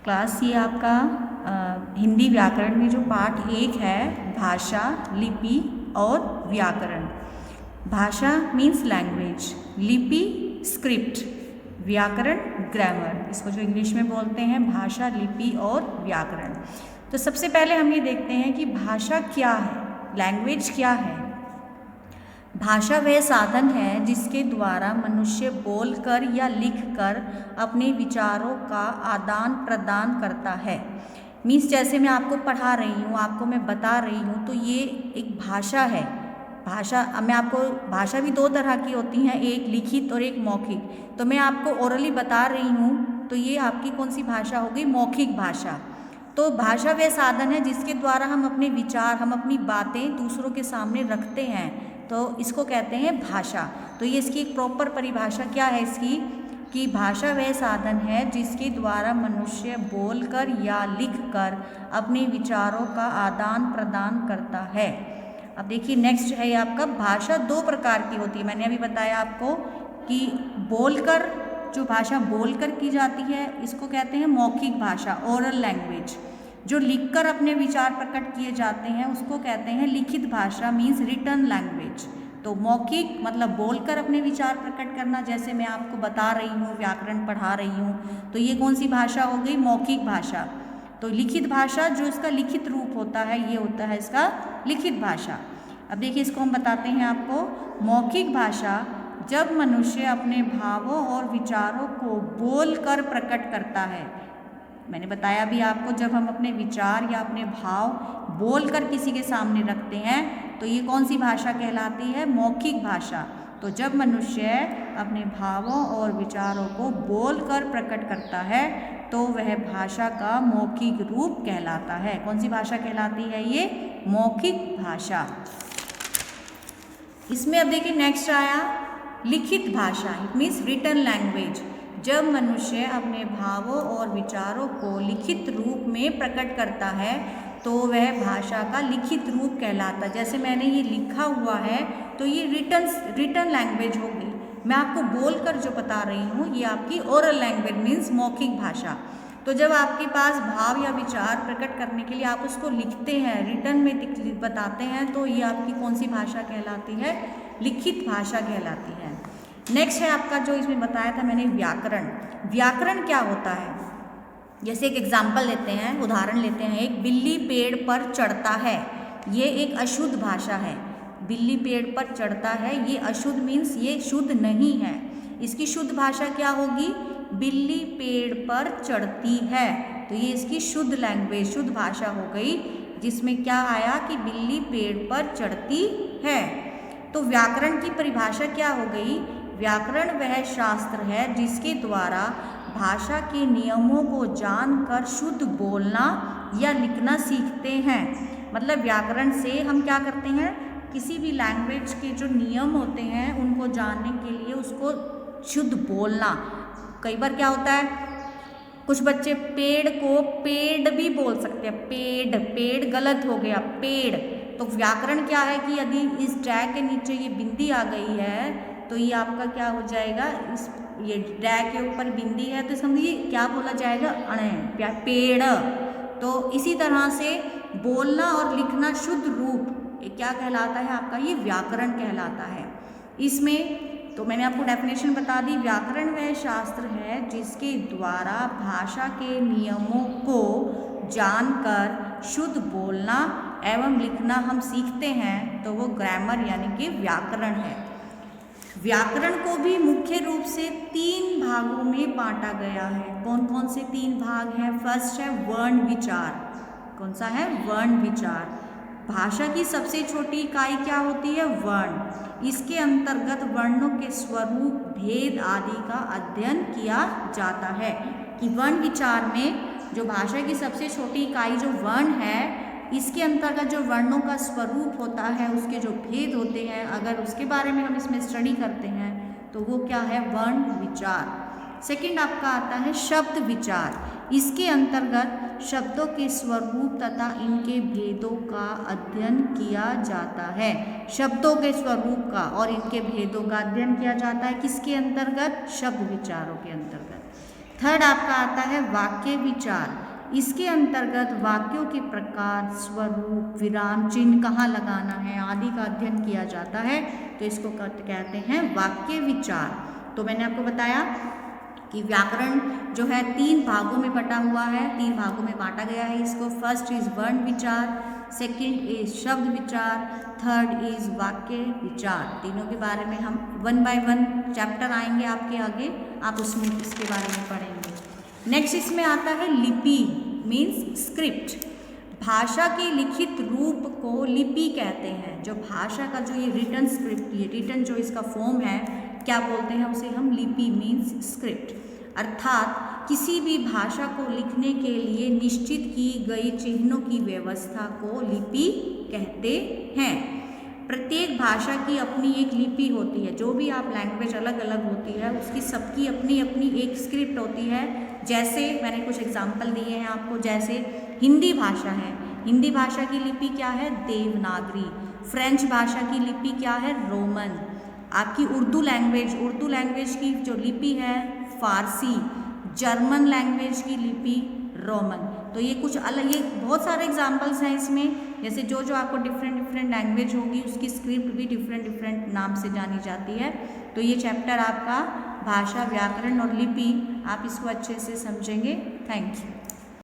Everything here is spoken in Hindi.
क्लास ये आपका हिंदी व्याकरण में जो पाठ 1 है, भाषा, लिपि और व्याकरण। भाषा मीन्स लैंग्वेज, लिपि स्क्रिप्ट, व्याकरण ग्रामर, इसको जो इंग्लिश में बोलते हैं भाषा, लिपि और व्याकरण। तो सबसे पहले हम ये देखते हैं कि भाषा क्या है, लैंग्वेज क्या है। भाषा वह साधन है जिसके द्वारा मनुष्य बोलकर या लिखकर अपने विचारों का आदान प्रदान करता है। मीन्स जैसे मैं आपको पढ़ा रही हूँ, आपको मैं बता रही हूँ, तो ये एक भाषा है। भाषा, मैं आपको, भाषा भी 2 तरह की होती हैं, एक लिखित और एक मौखिक। तो मैं आपको ओरली बता रही हूँ, तो ये आपकी कौन सी भाषा हो गई? मौखिक भाषा। तो भाषा वह साधन है जिसके द्वारा हम अपने विचार, हम अपनी बातें दूसरों के सामने रखते हैं, तो इसको कहते हैं भाषा। तो ये इसकी एक प्रॉपर परिभाषा क्या है इसकी, कि भाषा वह साधन है जिसके द्वारा मनुष्य बोलकर या लिखकर अपने विचारों का आदान प्रदान करता है। अब देखिए नेक्स्ट है आपका, भाषा 2 प्रकार की होती है। मैंने अभी बताया आपको कि बोलकर, जो भाषा बोलकर की जाती है इसको कहते हैं मौखिक भाषा, ओरल लैंग्वेज। जो लिखकर अपने विचार प्रकट किए जाते हैं उसको कहते हैं लिखित भाषा, मीन्स रिटन लैंग्वेज। तो मौखिक मतलब बोलकर अपने विचार प्रकट करना, जैसे मैं आपको बता रही हूँ, व्याकरण पढ़ा रही हूँ, तो ये कौन सी भाषा हो गई? मौखिक भाषा। तो लिखित भाषा, जो इसका लिखित रूप होता है, ये होता है इसका लिखित भाषा। अब देखिए इसको हम बताते हैं आपको। मौखिक भाषा जब मनुष्य अपने भावों और विचारों को बोलकर प्रकट करता है। मैंने बताया भी आपको, जब हम अपने विचार या अपने भाव बोलकर किसी के सामने रखते हैं तो ये कौन सी भाषा कहलाती है? मौखिक भाषा। तो जब मनुष्य अपने भावों और विचारों को बोलकर प्रकट करता है तो वह भाषा का मौखिक रूप कहलाता है। कौन सी भाषा कहलाती है ये? मौखिक भाषा। इसमें अब देखिए नेक्स्ट आया लिखित भाषा, इट मीन्स रिटन लैंग्वेज। जब मनुष्य अपने भावों और विचारों को लिखित रूप में प्रकट करता है तो वह भाषा का लिखित रूप कहलाता है। जैसे मैंने ये लिखा हुआ है तो ये रिटन लैंग्वेज हो गई। मैं आपको बोलकर जो बता रही हूँ ये आपकी ओरल लैंग्वेज, मीन्स मौखिक भाषा। तो जब आपके पास भाव या विचार प्रकट करने के लिए आप उसको लिखते हैं, रिटन में बताते हैं, तो ये आपकी कौन सी भाषा कहलाती है? लिखित भाषा कहलाती है। नेक्स्ट है आपका, जो इसमें बताया था मैंने, व्याकरण। व्याकरण क्या होता है? जैसे एक एग्जाम्पल लेते हैं, उदाहरण लेते हैं। एक बिल्ली पेड़ पर चढ़ता है, ये एक अशुद्ध भाषा है। बिल्ली पेड़ पर चढ़ता है, ये अशुद्ध मीन्स ये शुद्ध नहीं है। इसकी शुद्ध भाषा क्या होगी? बिल्ली पेड़ पर चढ़ती है, तो ये इसकी शुद्ध लैंग्वेज, शुद्ध भाषा हो गई, जिसमें क्या आया कि बिल्ली पेड़ पर चढ़ती है। तो व्याकरण की परिभाषा क्या हो गई? व्याकरण वह शास्त्र है जिसके द्वारा भाषा के नियमों को जानकर शुद्ध बोलना या लिखना सीखते हैं। मतलब व्याकरण से हम क्या करते हैं? किसी भी लैंग्वेज के जो नियम होते हैं उनको जानने के लिए उसको शुद्ध बोलना। कई बार क्या होता है, कुछ बच्चे पेड़ को पेड़ भी बोल सकते हैं। पेड़, पेड़ गलत हो गया, पेड़। तो व्याकरण क्या है कि यदि इस डैग के नीचे ये बिंदी आ गई है तो ये आपका क्या हो जाएगा? इस ये डैग के ऊपर बिंदी है तो समझिए क्या बोला जाएगा? अणे, पेड़। तो इसी तरह से बोलना और लिखना शुद्ध रूप ये क्या कहलाता है आपका? ये व्याकरण कहलाता है। इसमें तो मैंने आपको डेफिनेशन बता दी। व्याकरण वह शास्त्र है जिसके द्वारा भाषा के नियमों को जानकर शुद्ध बोलना एवं लिखना हम सीखते हैं, तो वो ग्रामर यानी कि व्याकरण है। व्याकरण को भी मुख्य रूप से 3 भागों में बांटा गया है। कौन कौन से 3 भाग हैं? फर्स्ट है वर्ण विचार। कौन सा है? वर्ण विचार। भाषा की सबसे छोटी इकाई क्या होती है? वर्ण। इसके अंतर्गत वर्णों के स्वरूप, भेद आदि का अध्ययन किया जाता है। कि वर्ण विचार में जो भाषा की सबसे छोटी इकाई जो वर्ण है, इसके अंतर्गत जो वर्णों का स्वरूप होता है, उसके जो भेद होते हैं, अगर उसके बारे में हम इसमें स्टडी करते हैं तो वो क्या है? वर्ण विचार। सेकंड आपका आता है शब्द विचार। इसके अंतर्गत शब्दों के स्वरूप तथा इनके भेदों का अध्ययन किया जाता है। शब्दों के स्वरूप का और इनके भेदों का अध्ययन किया जाता है किसके अंतर्गत? शब्द विचारों के अंतर्गत। थर्ड आपका आता है वाक्य विचार। इसके अंतर्गत वाक्यों के प्रकार, स्वरूप, विराम चिन्ह कहाँ लगाना है आदि का अध्ययन किया जाता है, तो इसको कहते हैं वाक्य विचार। तो मैंने आपको बताया कि व्याकरण जो है 3 भागों में बटा हुआ है, 3 भागों में बांटा गया है इसको। फर्स्ट इज वर्ण विचार, सेकंड इज शब्द विचार, थर्ड इज वाक्य विचार। तीनों के बारे में हम 1 बाय 1 चैप्टर आएंगे आपके आगे, आप उसमें इसके बारे में पढ़ेंगे। नेक्स्ट इसमें आता है लिपि, मीन्स स्क्रिप्ट। भाषा के लिखित रूप को लिपि कहते हैं। जो भाषा का जो ये रिटन स्क्रिप्ट, ये रिटन जो इसका फॉर्म है, क्या बोलते हैं उसे हम? लिपि, मीन्स स्क्रिप्ट। अर्थात किसी भी भाषा को लिखने के लिए निश्चित की गई चिन्हों की व्यवस्था को लिपि कहते हैं। प्रत्येक भाषा की अपनी एक लिपि होती है। जो भी आप लैंग्वेज अलग अलग होती है, उसकी सबकी अपनी अपनी एक स्क्रिप्ट होती है। जैसे मैंने कुछ एग्जाम्पल दिए हैं आपको, जैसे हिंदी भाषा है, हिंदी भाषा की लिपि क्या है? देवनागरी। फ्रेंच भाषा की लिपि क्या है? रोमन। आपकी उर्दू लैंग्वेज की जो लिपि है फारसी। जर्मन लैंग्वेज की लिपि रोमन। तो ये कुछ अलग, ये बहुत सारे एग्जाम्पल्स हैं इसमें। जैसे जो जो आपको डिफरेंट लैंग्वेज होगी उसकी स्क्रिप्ट भी डिफरेंट नाम से जानी जाती है। तो ये चैप्टर आपका भाषा, व्याकरण और लिपि, आप इसको अच्छे से समझेंगे। Thank you.